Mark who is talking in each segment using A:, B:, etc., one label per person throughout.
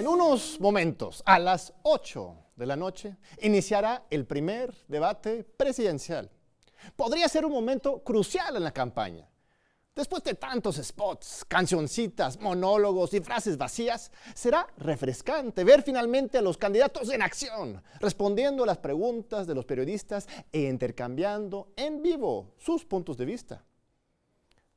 A: En unos momentos, a las 8 de la noche, iniciará el primer debate presidencial. Podría ser un momento crucial en la campaña. Después de tantos spots, cancioncitas, monólogos y frases vacías, será refrescante ver finalmente a los candidatos en acción, respondiendo a las preguntas de los periodistas e intercambiando en vivo sus puntos de vista.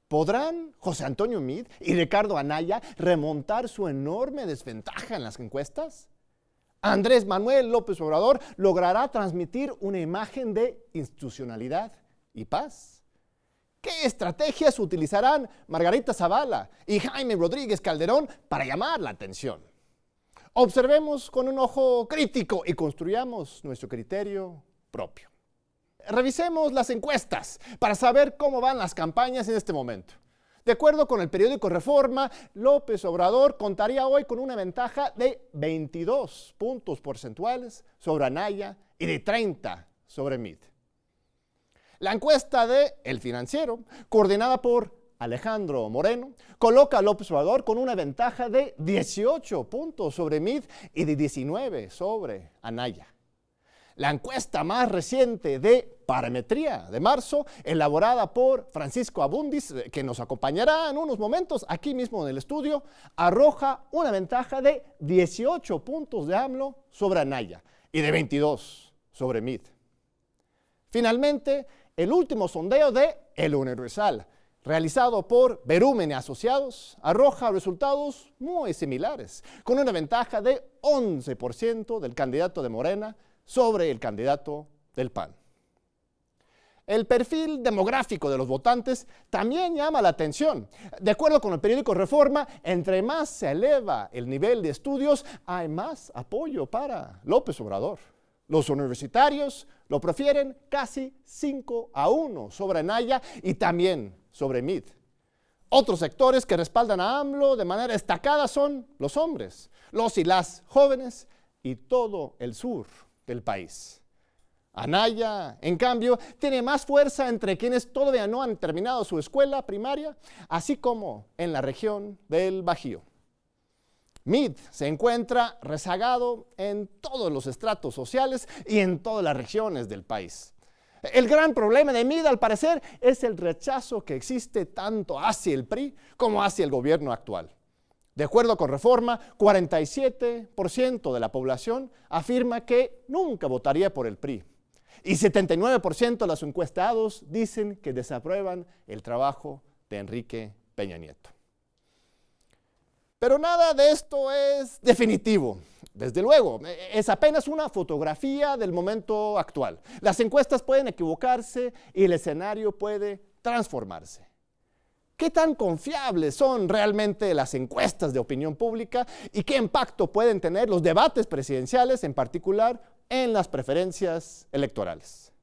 A: ¿Podrán José Antonio Meade y Ricardo Anaya remontar su enorme desventaja en las encuestas? ¿Andrés Manuel López Obrador logrará transmitir una imagen de institucionalidad y paz? ¿Qué estrategias utilizarán Margarita Zavala y Jaime Rodríguez Calderón para llamar la atención? Observemos con un ojo crítico y construyamos nuestro criterio propio. Revisemos las encuestas para saber cómo van las campañas en este momento. De acuerdo con el periódico Reforma, López Obrador contaría hoy con una ventaja de 22 puntos porcentuales sobre Anaya y de 30 sobre Meade. La encuesta de El Financiero, coordinada por Alejandro Moreno, coloca a López Obrador con una ventaja de 18 puntos sobre Meade y de 19 sobre Anaya. La encuesta más reciente de Parametría de marzo, elaborada por Francisco Abundis, que nos acompañará en unos momentos aquí mismo en el estudio, arroja una ventaja de 18 puntos de AMLO sobre Anaya y de 22 sobre Meade. Finalmente, el último sondeo de El Universal, realizado por Verumen y Asociados, arroja resultados muy similares, con una ventaja de 11% del candidato de Morena sobre el candidato del PAN. El perfil demográfico de los votantes también llama la atención. De acuerdo con el periódico Reforma, entre más se eleva el nivel de estudios, hay más apoyo para López Obrador. Los universitarios lo prefieren casi 5-1 sobre Anaya y también sobre Meade. Otros sectores que respaldan a AMLO de manera destacada son los hombres, los y las jóvenes y todo el sur del país. Anaya, en cambio, tiene más fuerza entre quienes todavía no han terminado su escuela primaria, así como en la región del Bajío. Meade se encuentra rezagado en todos los estratos sociales y en todas las regiones del país. El gran problema de Meade, al parecer, es el rechazo que existe tanto hacia el PRI como hacia el gobierno actual. De acuerdo con Reforma, 47% de la población afirma que nunca votaría por el PRI. Y 79% de los encuestados dicen que desaprueban el trabajo de Enrique Peña Nieto. Pero nada de esto es definitivo. Desde luego, es apenas una fotografía del momento actual. Las encuestas pueden equivocarse y el escenario puede transformarse. ¿Qué tan confiables son realmente las encuestas de opinión pública y qué impacto pueden tener los debates presidenciales, en particular en las preferencias electorales?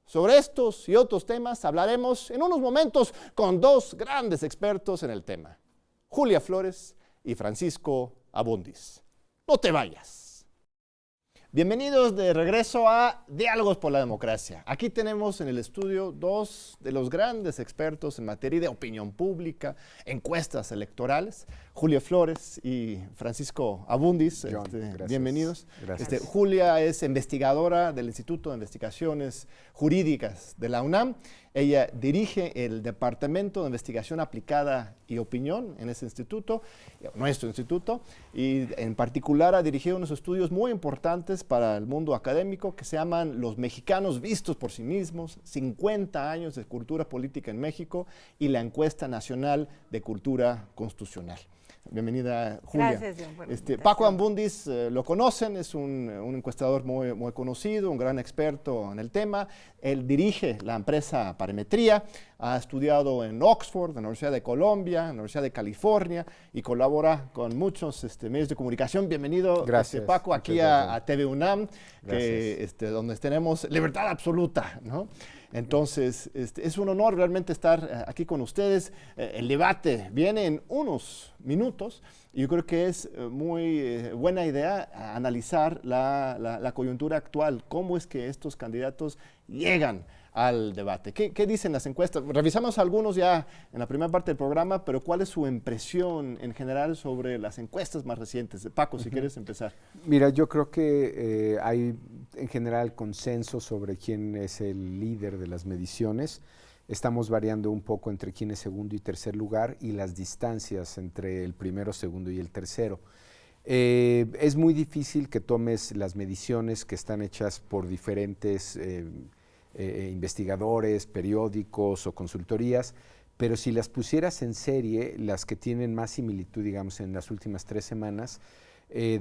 A: Sobre estos y otros temas hablaremos en unos momentos con dos grandes expertos en el tema, Julia Flores y Francisco Abundis. No te vayas. Bienvenidos de regreso a Diálogos por la Democracia. Aquí tenemos en el estudio dos de los grandes expertos en materia de opinión pública, encuestas electorales, Julia Flores y Francisco Abundis.
B: John,
A: bienvenidos.
B: Gracias.
A: Julia es investigadora del Instituto de Investigaciones Jurídicas de la UNAM. Ella dirige el Departamento de Investigación Aplicada y Opinión en ese instituto, nuestro instituto, y en particular ha dirigido unos estudios muy importantes para el mundo académico que se llaman Los mexicanos vistos por sí mismos, 50 años de cultura política en México y la encuesta nacional de cultura constitucional. Bienvenida, Julia.
C: Gracias, John.
A: Paco Abundis, lo conocen, es un encuestador muy conocido, un gran experto en el tema. Él dirige la empresa Parametría, ha estudiado en Oxford, en la Universidad de Colombia, en la Universidad de California y colabora con muchos medios de comunicación. Bienvenido,
B: gracias,
A: Paco, aquí a TV UNAM, donde tenemos libertad absoluta, ¿no? Entonces, es un honor realmente estar aquí con ustedes. El debate viene en unos minutos y yo creo que es muy buena idea analizar la coyuntura actual, cómo es que estos candidatos llegan al debate. ¿Qué dicen las encuestas? Revisamos algunos ya en la primera parte del programa, pero ¿cuál es su impresión en general sobre las encuestas más recientes? Paco, si quieres empezar.
B: Mira, yo creo que hay en general consenso sobre quién es el líder de las mediciones. Estamos variando un poco entre quién es segundo y tercer lugar y las distancias entre el primero, segundo y el tercero. Es muy difícil que tomes las mediciones que están hechas por diferentes investigadores, periódicos o consultorías, pero si las pusieras en serie, las que tienen más similitud, digamos, en las últimas 3 semanas,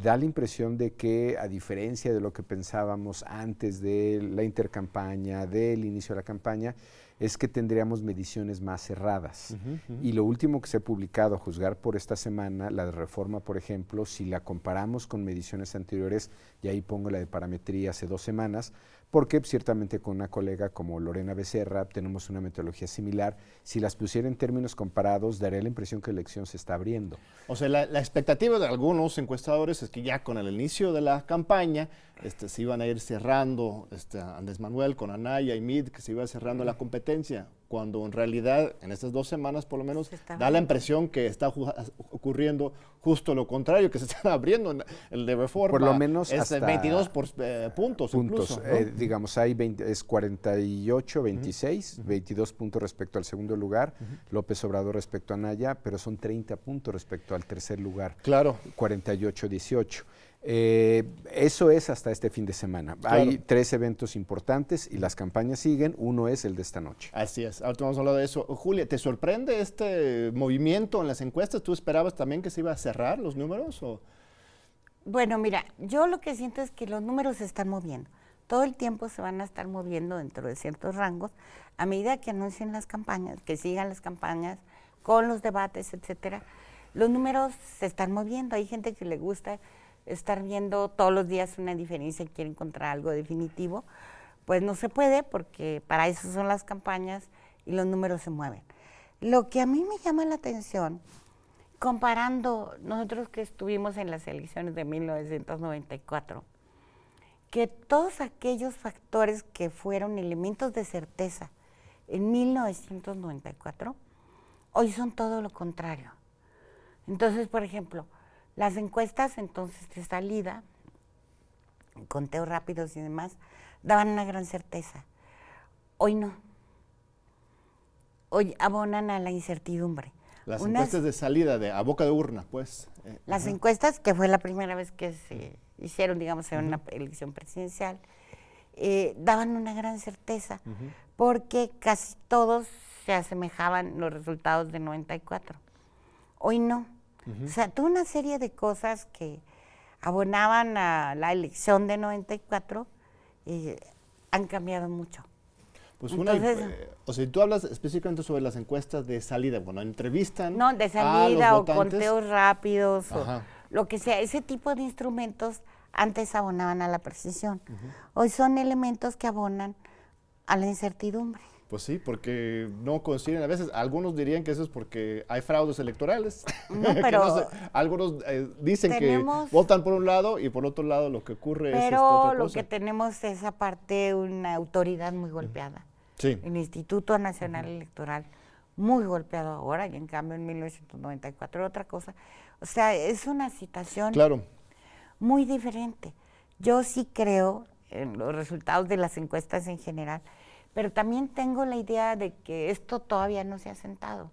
B: da la impresión de que, a diferencia de lo que pensábamos antes de la intercampaña, del inicio de la campaña, es que tendríamos mediciones más cerradas. Y lo último que se ha publicado, a juzgar por esta semana, la de Reforma, por ejemplo, si la comparamos con mediciones anteriores, y ahí pongo la de Parametría hace 2 semanas, porque ciertamente con una colega como Lorena Becerra tenemos una metodología similar. Si las pusiera en términos comparados, daría la impresión que la elección se está abriendo.
A: O sea, la expectativa de algunos encuestadores es que ya con el inicio de la campaña se iban a ir cerrando Andrés Manuel con Anaya y Meade, que se iba cerrando la competencia, cuando en realidad en estas 2 semanas por lo menos da la impresión que está ocurriendo justo lo contrario, que se están abriendo. El de Reforma
B: por lo menos
A: es
B: hasta
A: 22 puntos incluso, ¿no?
B: Digamos, hay 48, 26, 22 puntos respecto al segundo lugar, López Obrador respecto a Anaya, pero son 30 puntos respecto al tercer lugar,
A: claro.
B: 48, 18. Eso es hasta este fin de semana. Claro. Hay 3 eventos importantes y las campañas siguen. Uno es el de esta noche.
A: Así es. Ahora vamos a hablar de eso. Julia, ¿te sorprende este movimiento en las encuestas? ¿Tú esperabas también que se iba a cerrar los números? ¿O?
C: Bueno, mira, yo lo que siento es que los números se están moviendo. Todo el tiempo se van a estar moviendo dentro de ciertos rangos a medida que anuncien las campañas, que sigan las campañas con los debates, etcétera. Los números se están moviendo. Hay gente que le gusta estar viendo todos los días una diferencia y quiere encontrar algo definitivo, pues no se puede, porque para eso son las campañas y los números se mueven. Lo que a mí me llama la atención, comparando nosotros que estuvimos en las elecciones de 1994, que todos aquellos factores que fueron elementos de certeza en 1994, hoy son todo lo contrario. Entonces, por ejemplo, las encuestas entonces de salida, conteos rápidos y demás, daban una gran certeza. Hoy no. Hoy abonan a la incertidumbre.
A: Las encuestas de salida, a boca de urna, pues.
C: Las encuestas, que fue la primera vez que se hicieron, digamos, en una elección presidencial, daban una gran certeza, porque casi todos se asemejaban los resultados de 94. Hoy no. O sea, toda una serie de cosas que abonaban a la elección de 94 han cambiado mucho.
A: Pues entonces, o sea, tú hablas específicamente sobre las encuestas de salida, bueno, entrevistan
C: no, de salida o conteos rápidos o lo que sea, ese tipo de instrumentos antes abonaban a la precisión. Hoy son elementos que abonan a la incertidumbre.
A: Pues sí, porque no consiguen, a veces algunos dirían que eso es porque hay fraudes electorales.
C: No, pero
A: no sé, algunos dicen que votan por un lado y por otro lado lo que ocurre es otra cosa.
C: Pero lo que tenemos es aparte una autoridad muy golpeada.
A: Sí.
C: El Instituto Nacional Electoral muy golpeado ahora y en cambio en 1994 otra cosa. O sea, es una situación muy diferente. Yo sí creo en los resultados de las encuestas en general, pero también tengo la idea de que esto todavía no se ha sentado.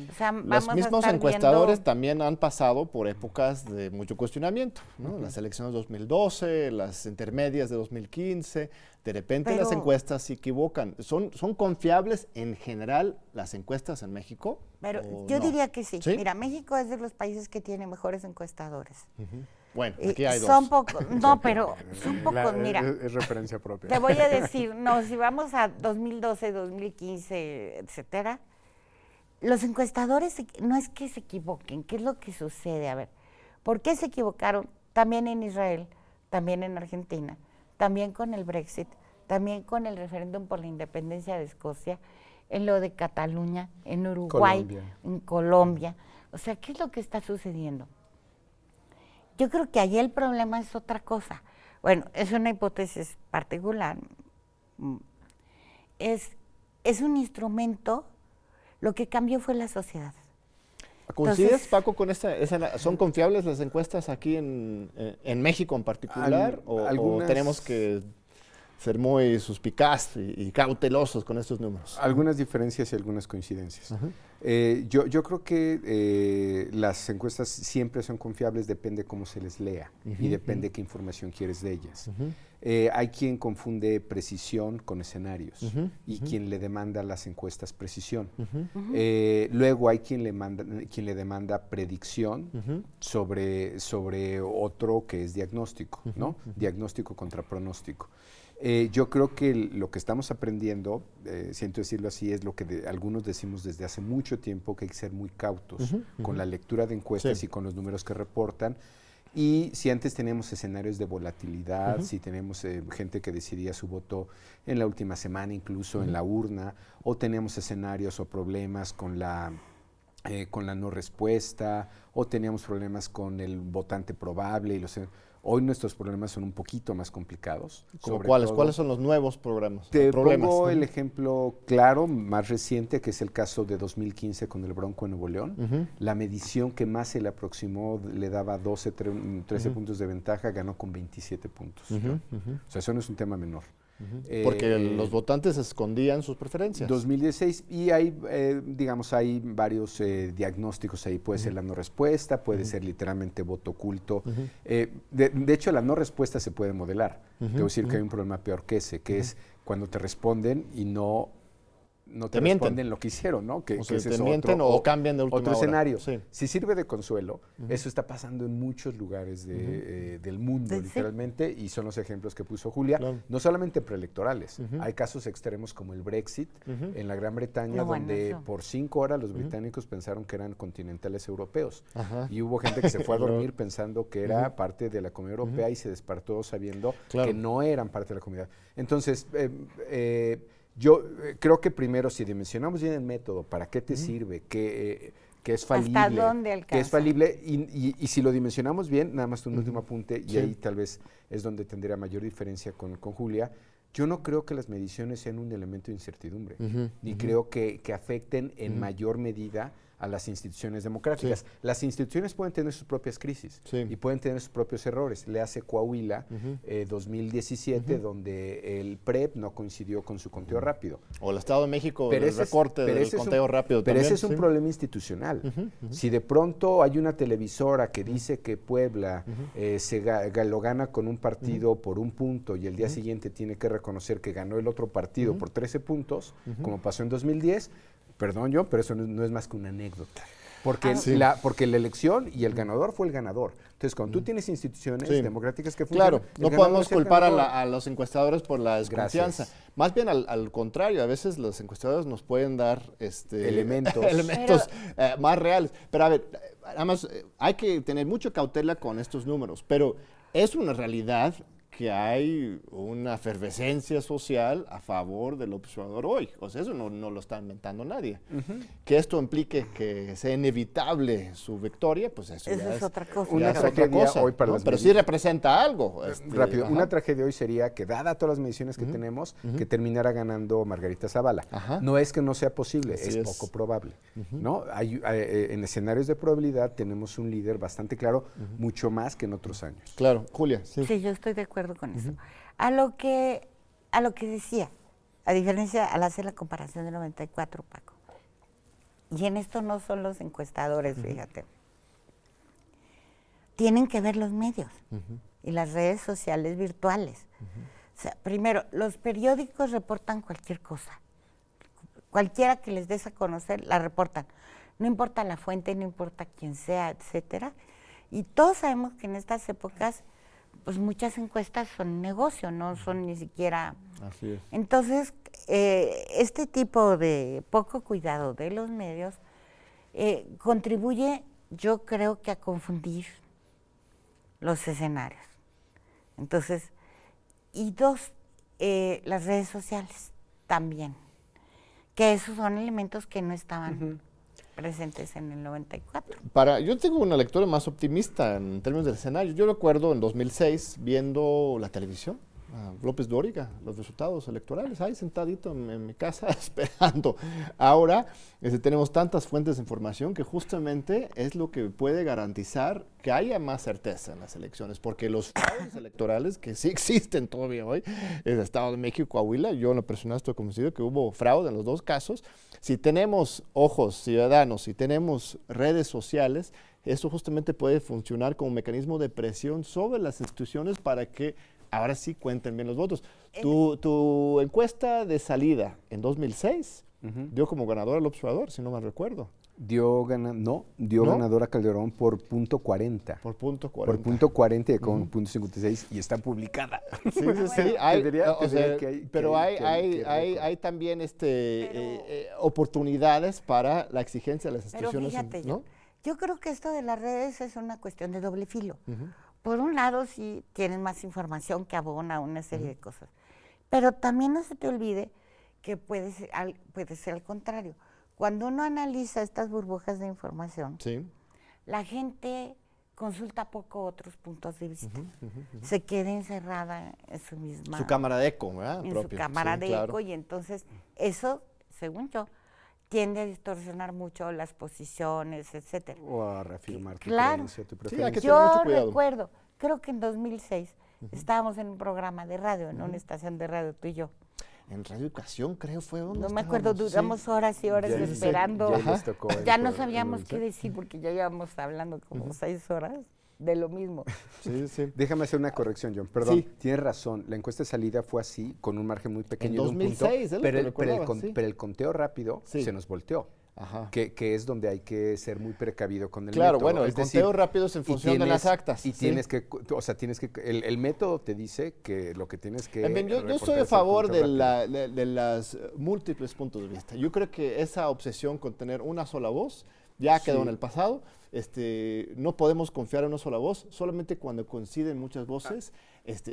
C: O sea,
A: los mismos encuestadores también han pasado por épocas de mucho cuestionamiento, ¿no? Las elecciones de 2012, las intermedias de 2015, de repente las encuestas se equivocan. ¿Son confiables en general las encuestas en México?
C: Pero yo diría que sí. Mira, México es de los países que tiene mejores encuestadores.
A: Bueno, aquí hay
C: son pocos, no, pero son pocos, mira.
B: Es referencia propia.
C: Te voy a decir, no, si vamos a 2012, 2015, etcétera, los encuestadores no es que se equivoquen, ¿qué es lo que sucede? A ver, ¿por qué se equivocaron? También en Israel, también en Argentina, también con el Brexit, también con el referéndum por la independencia de Escocia, en lo de Cataluña, en Uruguay, en Colombia. O sea, ¿qué es lo que está sucediendo? Yo creo que allí el problema es otra cosa. Bueno, es una hipótesis particular. es un instrumento, lo que cambió fue la sociedad.
A: ¿Coincides,
C: Entonces,
A: Paco, con son confiables las encuestas aquí en México en particular? ¿O tenemos que ser muy suspicaz y cautelosos con estos números?
B: Algunas diferencias y algunas coincidencias. Yo creo que las encuestas siempre son confiables, depende cómo se les lea y depende qué información quieres de ellas. Hay quien confunde precisión con escenarios y quien le demanda a las encuestas precisión. Luego hay quien le demanda predicción sobre otro que es diagnóstico, ¿no? Diagnóstico contra pronóstico. Yo creo que lo que estamos aprendiendo, siento decirlo así, es lo que algunos decimos desde hace mucho tiempo, que hay que ser muy cautos con la lectura de encuestas y con los números que reportan. Y si antes teníamos escenarios de volatilidad, si tenemos gente que decidía su voto en la última semana, incluso en la urna, o teníamos escenarios o problemas con la no respuesta, o teníamos problemas con el votante probable. Hoy nuestros problemas son un poquito más complicados.
A: ¿Cuáles son los nuevos problemas?
B: Te pongo el ejemplo claro, más reciente, que es el caso de 2015 con el Bronco en Nuevo León. La medición que más se le aproximó le daba 13 puntos de ventaja, ganó con 27 puntos. O sea, eso no es un tema menor.
A: Porque los votantes escondían sus preferencias.
B: 2016, y hay, hay varios diagnósticos ahí. Puede ser la no respuesta, puede ser literalmente voto oculto. De hecho, la no respuesta se puede modelar. Debo decir que hay un problema peor que ese, que es cuando te responden y no te responden lo que hicieron, ¿no? Que
A: te mienten o cambian de última hora.
B: Otro escenario.
A: Sí.
B: Si sirve de consuelo, eso está pasando en muchos lugares del mundo, literalmente, y son los ejemplos que puso Julia, no solamente preelectorales. Hay casos extremos como el Brexit en la Gran Bretaña, donde por 5 horas los británicos pensaron que eran continentales europeos. Y hubo gente que se fue a dormir pensando que era parte de la Comunidad Europea y se despertó sabiendo que no eran parte de la comunidad. Entonces, yo creo que primero, si dimensionamos bien el método, ¿para qué te sirve? ¿Qué es falible?
C: ¿Hasta dónde alcanza?
B: ¿Qué es falible? Y si lo dimensionamos bien, nada más un último apunte, y ahí tal vez es donde tendría mayor diferencia con Julia. Yo no creo que las mediciones sean un elemento de incertidumbre, ni creo que afecten en mayor medida a las instituciones democráticas. Las instituciones pueden tener sus propias crisis y pueden tener sus propios errores. Le hace Coahuila 2017, donde el PREP no coincidió con su conteo rápido.
A: O el Estado de México, el recorte del conteo rápido
B: pero
A: también.
B: Ese es un problema institucional. Si de pronto hay una televisora que dice que Puebla lo gana con un partido por un punto y el día siguiente tiene que reconocer que ganó el otro partido por 13 puntos, como pasó en 2010, perdón pero eso no es más que una anécdota. Porque, porque la elección y el ganador fue el ganador. Entonces, cuando tú tienes instituciones democráticas que funcionan...
A: Claro, no podemos culpar a los encuestadores por la desconfianza. Más bien al contrario, a veces los encuestadores nos pueden dar elementos más reales. Pero a ver, además hay que tener mucha cautela con estos números, pero es una realidad que hay una efervescencia social a favor del observador hoy. O sea, eso no lo está inventando nadie. Que esto implique que sea inevitable su victoria, pues eso ya
C: es otra cosa.
B: Una tragedia hoy para las
A: pero sí representa algo.
B: Rápido, una tragedia hoy sería que, dada todas las mediciones que tenemos, que terminara ganando Margarita Zavala. No es que no sea posible, es poco probable. ¿No? En escenarios de probabilidad tenemos un líder bastante claro, mucho más que en otros años.
A: Claro. Julia.
C: Sí, yo estoy de acuerdo con eso. A lo que decía, a diferencia, al hacer la comparación del 94, Paco, y en esto no son los encuestadores, fíjate, tienen que ver los medios y las redes sociales virtuales. O sea, primero, los periódicos reportan cualquier cosa, cualquiera que les des a conocer, la reportan. No importa la fuente, no importa quién sea, etcétera. Y todos sabemos que en estas épocas pues muchas encuestas son negocio, no son ni siquiera...
A: Así es.
C: Entonces, este tipo de poco cuidado de los medios contribuye, yo creo que a confundir los escenarios. Entonces, y dos, las redes sociales también, que esos son elementos que no estaban presentes en el 94.
A: Yo tengo una lectura más optimista en términos del escenario. Yo recuerdo en 2006 viendo la televisión, López Dóriga los resultados electorales, ahí sentadito en mi casa esperando. Ahora tenemos tantas fuentes de información que justamente es lo que puede garantizar que haya más certeza en las elecciones, porque los fraudes electorales que sí existen todavía hoy en el Estado de México y Coahuila, yo en lo personal estoy convencido que hubo fraude en los dos casos. Si tenemos ojos ciudadanos, si tenemos redes sociales, eso justamente puede funcionar como mecanismo de presión sobre las instituciones para que ahora sí cuenten bien los votos. Tu encuesta de salida en 2006 dio como ganador al observador, si no mal recuerdo.
B: Dio ganador a Calderón por .40.
A: Por .40.
B: Por .40 con .56 y está publicada.
A: Sí. Pero hay también oportunidades para la exigencia de las instituciones.
C: Pero fíjate, yo creo que esto de las redes es una cuestión de doble filo. Por un lado, sí tienen más información que abona una serie de cosas. Pero también no se te olvide que puede ser al contrario. Cuando uno analiza estas burbujas de información, la gente consulta poco otros puntos de vista. Se queda encerrada en su misma...
A: Su cámara de eco, ¿verdad?
C: En su cámara de eco, y entonces eso, según yo, tiende a distorsionar mucho las posiciones, etcétera.
B: O a reafirmar tu
C: creencia,
B: tu preferencia.
A: Hay que tener mucho cuidado.
C: Recuerdo, creo que en 2006 estábamos en un programa de radio, en una estación de radio, tú y yo.
A: En Radio Educación, creo, fue donde
C: no me acuerdo, duramos horas y horas esperando. Ya no sabíamos qué decir porque ya íbamos hablando como 6 horas de lo mismo.
B: Déjame hacer una corrección, John. Perdón, tienes razón. La encuesta de salida fue así, con un margen muy pequeño
A: en 2006,
B: de un punto. Pero el conteo rápido se nos volteó. Que es donde hay que ser muy precavido con el método.
A: Claro, bueno, el conteo rápido es en función de las actas.
B: Y tienes que, el método te dice que lo que tienes que...
A: Yo estoy a favor de las múltiples puntos de vista. Yo creo que esa obsesión con tener una sola voz ya quedó en el pasado. No podemos confiar en una sola voz, solamente cuando coinciden muchas voces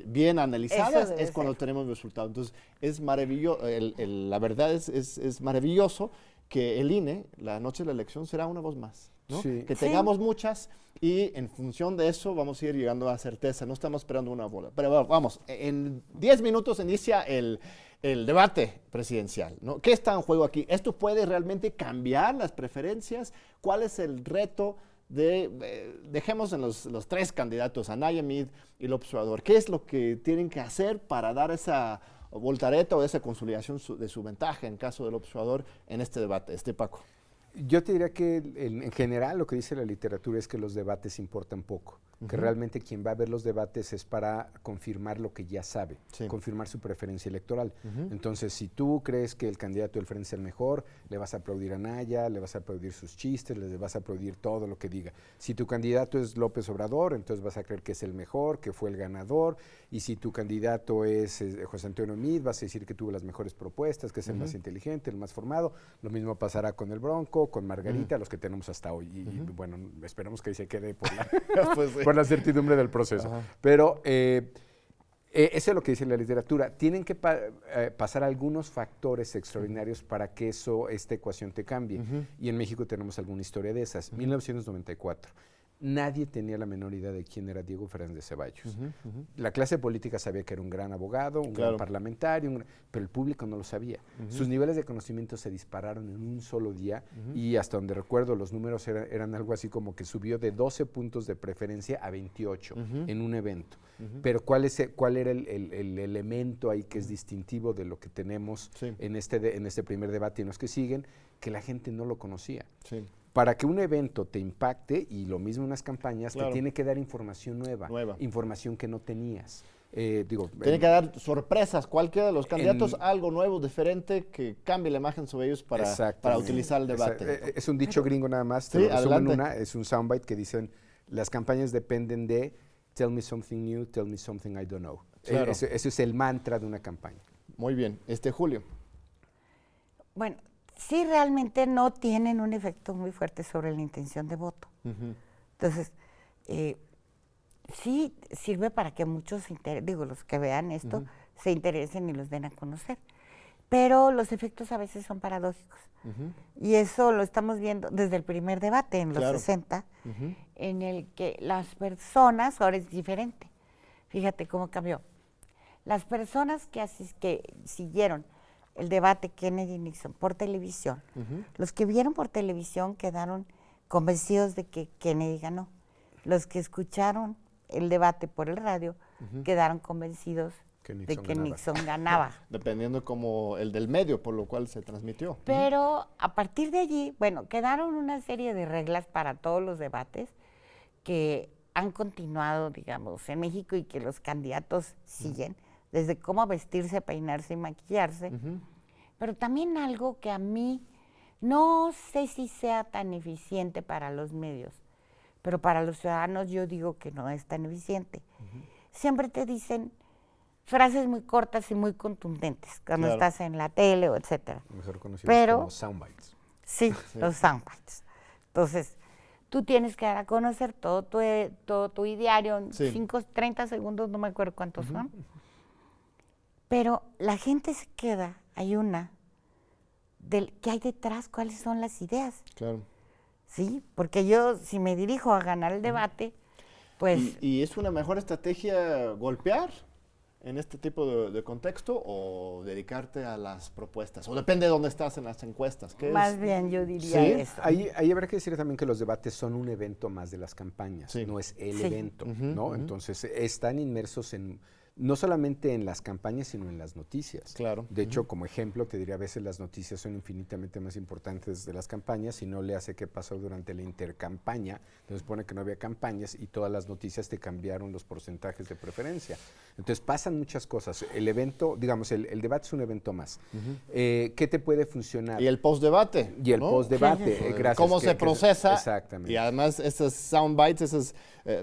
A: bien analizadas es cuando tenemos resultados. Entonces, es maravilloso, la verdad es maravilloso que el INE, la noche de la elección, será una voz más, ¿no? Que tengamos muchas y en función de eso vamos a ir llegando a certeza, no estamos esperando una bola. Pero vamos, en 10 minutos inicia el debate presidencial, ¿no? ¿Qué está en juego aquí? ¿Esto puede realmente cambiar las preferencias? ¿Cuál es el reto dejemos en los 3 candidatos, Anaya, Meade y López Obrador? ¿Qué es lo que tienen que hacer para dar esa voltareta o esa consolidación de su ventaja en caso del observador en este debate, Paco?
B: Yo te diría que en general lo que dice la literatura es que los debates importan poco, que realmente quien va a ver los debates es para confirmar lo que ya sabe, confirmar su preferencia electoral. Entonces, si tú crees que el candidato del frente es el mejor, le vas a aplaudir a Anaya, le vas a aplaudir sus chistes, le vas a aplaudir todo lo que diga. Si tu candidato es López Obrador, entonces vas a creer que es el mejor, que fue el ganador, y si tu candidato es José Antonio Meade, vas a decir que tuvo las mejores propuestas, que es el más inteligente, el más formado. Lo mismo pasará con el Bronco, con Margarita, los que tenemos hasta hoy. Y bueno, esperamos que ahí se quede por la certidumbre del proceso. Pero eso es lo que dice la literatura. Tienen que pasar algunos factores extraordinarios para que esta ecuación te cambie. Y en México tenemos alguna historia de esas. 1994. Nadie tenía la menor idea de quién era Diego Fernández Ceballos. La clase política sabía que era un gran abogado, un gran parlamentario, pero el público no lo sabía. Sus niveles de conocimiento se dispararon en un solo día y hasta donde recuerdo los números eran algo así como que subió de 12 puntos de preferencia a 28 en un evento. Pero ¿cuál era el elemento ahí que es distintivo de lo que tenemos en este primer debate y en los que siguen? Que la gente no lo conocía. Para que un evento te impacte, y lo mismo en unas campañas, te tiene que dar información nueva. Información que no tenías.
A: Tiene que dar sorpresas, cualquiera de los candidatos, algo nuevo, diferente, que cambie la imagen sobre ellos para utilizar el debate.
B: Es un dicho gringo nada más, te lo resumo es un soundbite que dicen, las campañas dependen de tell me something new, tell me something I don't know. Eso es el mantra de una campaña.
A: Muy bien. Julio.
C: Bueno, sí realmente no tienen un efecto muy fuerte sobre la intención de voto. Entonces, sí sirve para que muchos, los que vean esto, se interesen y los den a conocer. Pero los efectos a veces son paradójicos. Y eso lo estamos viendo desde el primer debate en los 60, en el que las personas, ahora es diferente. Fíjate cómo cambió. Las personas que siguieron el debate Kennedy-Nixon por televisión, los que vieron por televisión quedaron convencidos de que Kennedy ganó. Los que escucharon el debate por el radio quedaron convencidos de que Nixon ganaba.
A: Dependiendo como el del medio, por lo cual se transmitió.
C: Pero a partir de allí, bueno, quedaron una serie de reglas para todos los debates que han continuado, digamos, en México y que los candidatos siguen, desde cómo vestirse, peinarse y maquillarse. Pero también algo que a mí no sé si sea tan eficiente para los medios, pero para los ciudadanos yo digo que no es tan eficiente. Siempre te dicen frases muy cortas y muy contundentes cuando estás en la tele o etcétera.
B: Mejor conocidos
C: Pero,
B: como soundbites.
C: Sí, los soundbites. Entonces, tú tienes que dar a conocer todo tu ideario en 30 segundos, no me acuerdo cuántos son. Pero la gente se queda, hay una, del qué hay detrás, cuáles son las ideas.
A: Claro.
C: Sí, porque yo, si me dirijo a ganar el debate, pues...
A: ¿Y es una mejor estrategia golpear en este tipo de contexto o dedicarte a las propuestas? O depende de dónde estás en las encuestas.
C: Más bien yo diría eso.
B: Ahí habrá que decir también que los debates son un evento más de las campañas, no es el evento, ¿no? Entonces están inmersos en... no solamente en las campañas, sino en las noticias.
A: Claro.
B: De hecho, como ejemplo, te diría, a veces las noticias son infinitamente más importantes de las campañas y no le hace qué pasó durante la intercampaña. Entonces pone que no había campañas y todas las noticias te cambiaron los porcentajes de preferencia. Entonces pasan muchas cosas. El evento, digamos, el debate es un evento más. ¿Qué te puede funcionar?
A: Y el postdebate.
B: Y el postdebate, gracias.
A: ¿Cómo se procesa?
B: Exactamente.
A: Y además esos soundbites, esos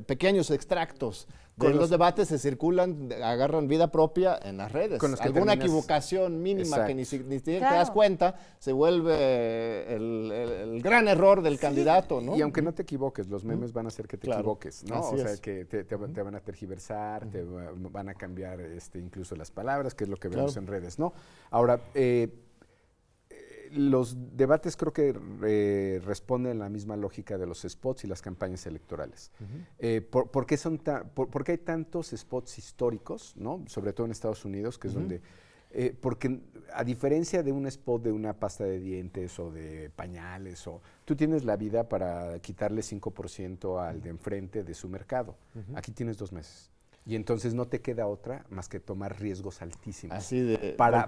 A: pequeños extractos de los debates se circulan, agarran vida propia en las redes. Alguna equivocación mínima que ni siquiera te das cuenta, se vuelve el gran error del candidato, ¿no?
B: Y aunque no te equivoques, los memes van a hacer que te equivoques, ¿no?
A: Así
B: o sea,
A: es.
B: que te van a tergiversar, te van a cambiar incluso las palabras, que es lo que vemos en redes, ¿no? Ahora, los debates creo que responden a la misma lógica de los spots y las campañas electorales. ¿Por qué hay tantos spots históricos, ¿no? Sobre todo en Estados Unidos, que es donde... porque a diferencia de un spot de una pasta de dientes o de pañales, tú tienes la vida para quitarle 5% al de enfrente de su mercado. Aquí tienes 2 meses. Y entonces no te queda otra más que tomar riesgos altísimos.
A: Así de
B: para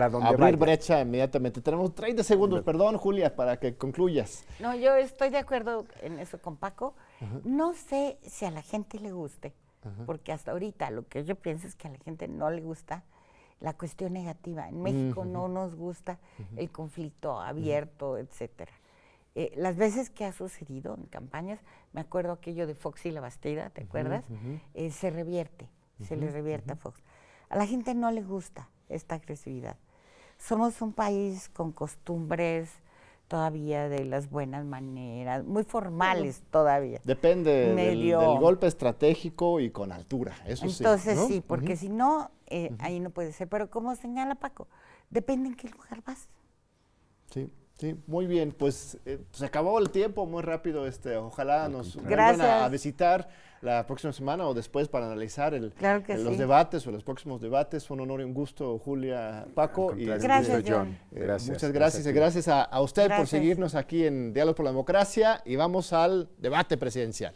B: donde
A: abrir
B: vaya.
A: brecha inmediatamente. Tenemos 30 segundos, perdón, Julia, para que concluyas.
C: No, yo estoy de acuerdo en eso con Paco. No sé si a la gente le guste, porque hasta ahorita lo que yo pienso es que a la gente no le gusta la cuestión negativa. En México no nos gusta el conflicto abierto, etcétera. Las veces que ha sucedido en campañas, me acuerdo aquello de Fox y la Bastida, ¿te acuerdas? Se revierte, se le revierte a Fox. A la gente no le gusta esta agresividad. Somos un país con costumbres todavía de las buenas maneras, muy formales todavía.
A: Depende del golpe estratégico y con altura, eso sí.
C: Entonces sí, porque si no, ahí no puede ser. Pero como señala Paco, depende en qué lugar vas.
A: Sí. Sí, muy bien, pues se acabó el tiempo muy rápido. Ojalá nos
C: vuelvan
A: a visitar la próxima semana o después para analizar los debates o los próximos debates. Fue un honor y un gusto, Julia, Paco.
C: Gracias, John.
A: Muchas gracias y gracias a usted por seguirnos aquí en Diálogos por la Democracia y vamos al debate presidencial.